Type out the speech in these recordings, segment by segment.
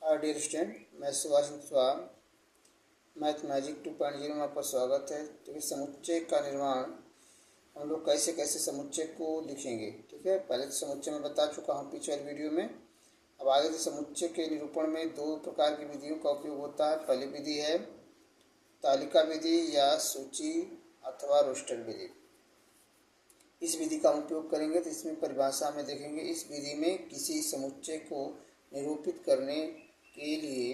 Dear student, मैं Subhash Gupta math magic 2.0 में आपका स्वागत है। ठीक है, समुच्चय का निर्माण हम लोग कैसे कैसे समुच्चय को लिखेंगे। ठीक है, पहले तो समुच्चय में बता चुका हूँ पिछले वाली वीडियो में। अब आगे तो समुच्चय के निरूपण में दो प्रकार की विधियों का उपयोग होता है। पहली विधि है तालिका विधि या सूची अथवा रोस्टर विधि। इस विधि का हम उपयोग करेंगे तो इसमें परिभाषा में देखेंगे। इस विधि में किसी समुच्चय को निरूपित करने के लिए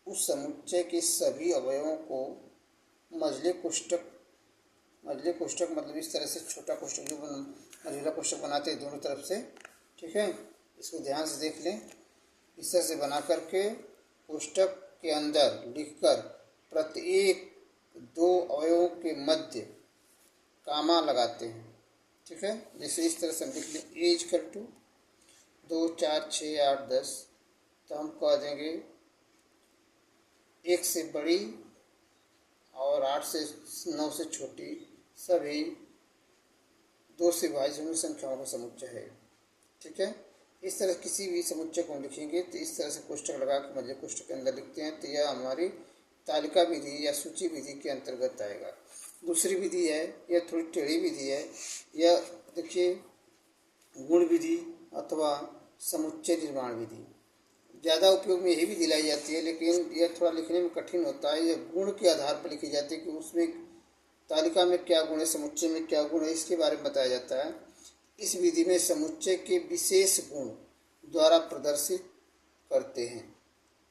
उस समुच्चय के सभी अवयवों को मझले कोष्ठक मतलब इस तरह से छोटा कोष्ठक जो मझला कोष्ठक बनाते हैं दोनों तरफ से। ठीक है, इसको ध्यान से देख लें। इस तरह से बना करके कोष्ठक के अंदर लिखकर प्रत्येक दो अवयवों के मध्य कामा लगाते हैं। ठीक है, जैसे इस तरह से हम लिख लें ए इक्वल टू 2, 4, 6, 8, 10। तो हम कह देंगे 1 से बड़ी और 8 से 9 से छोटी सभी 2 से विभाजित हुई संख्याओं का समुच्चय है। ठीक है, इस तरह किसी भी समुच्चय को हम लिखेंगे तो इस तरह से कोष्ठक लगा के मध्य कोष्ठक के अंदर लिखते हैं। तो यह हमारी तालिका विधि या सूची विधि के अंतर्गत आएगा। दूसरी विधि है, यह थोड़ी टेढ़ी विधि है। यह देखिए गुण विधि अथवा समुच्चय निर्माण विधि। ज़्यादा उपयोग में यही भी दिलाई जाती है, लेकिन यह थोड़ा लिखने में कठिन होता है। यह गुण के आधार पर लिखी जाती है कि उसमें तालिका में क्या गुण है, समुच्चय में क्या गुण है, इसके बारे में बताया जाता है। इस विधि में समुच्चय के विशेष गुण द्वारा प्रदर्शित करते हैं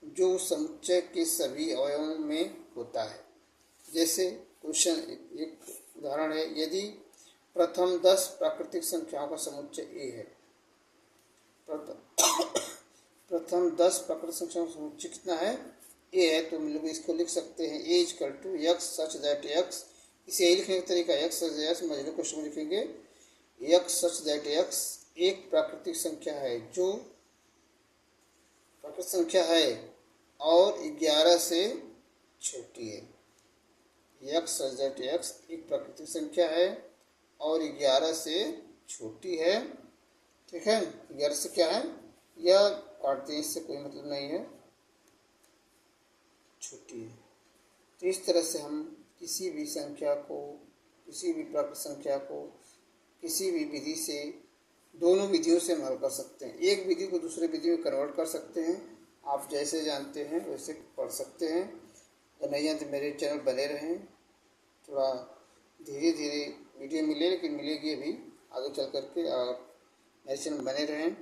जो समुच्चय के सभी अवयवों में होता है। जैसे क्वेश्चन एक उदाहरण है, यदि प्रथम 10 प्राकृतिक संख्याओं का समुच्चय ए है। प्रथम 10 प्राकृतिक संख्याओं का समुच्चय कितना है, ए है। तो हम लोग इसको लिख सकते हैं A equal to x such that x. इसे यही लिखने का तरीका एक्स सच दैट एक्स, मझले क्वेश्चन में लिखेंगे एक्स सच दैट एक्स एक प्राकृतिक संख्या है जो प्राकृतिक संख्या है और 11 से छोटी है। एक्स सच दैट एक्स एक प्राकृतिक संख्या है और 11 से छोटी है। ठीक है, 11 से क्या है, यह काटते हैं, इससे कोई मतलब नहीं है, छोटी है। तो इस तरह से हम किसी भी संख्या को, किसी भी प्राकृतिक संख्या को किसी भी विधि से, दोनों विधियों से हम हल कर सकते हैं। एक विधि को दूसरे विधि में कन्वर्ट कर सकते हैं। आप जैसे जानते हैं वैसे पढ़ सकते हैं। अगर नहीं जानते मेरे चैनल बने रहें। थोड़ा धीरे धीरे वीडियो मिले, लेकिन मिलेगी अभी आगे चल करके। और मेरे चैनल बने रहें।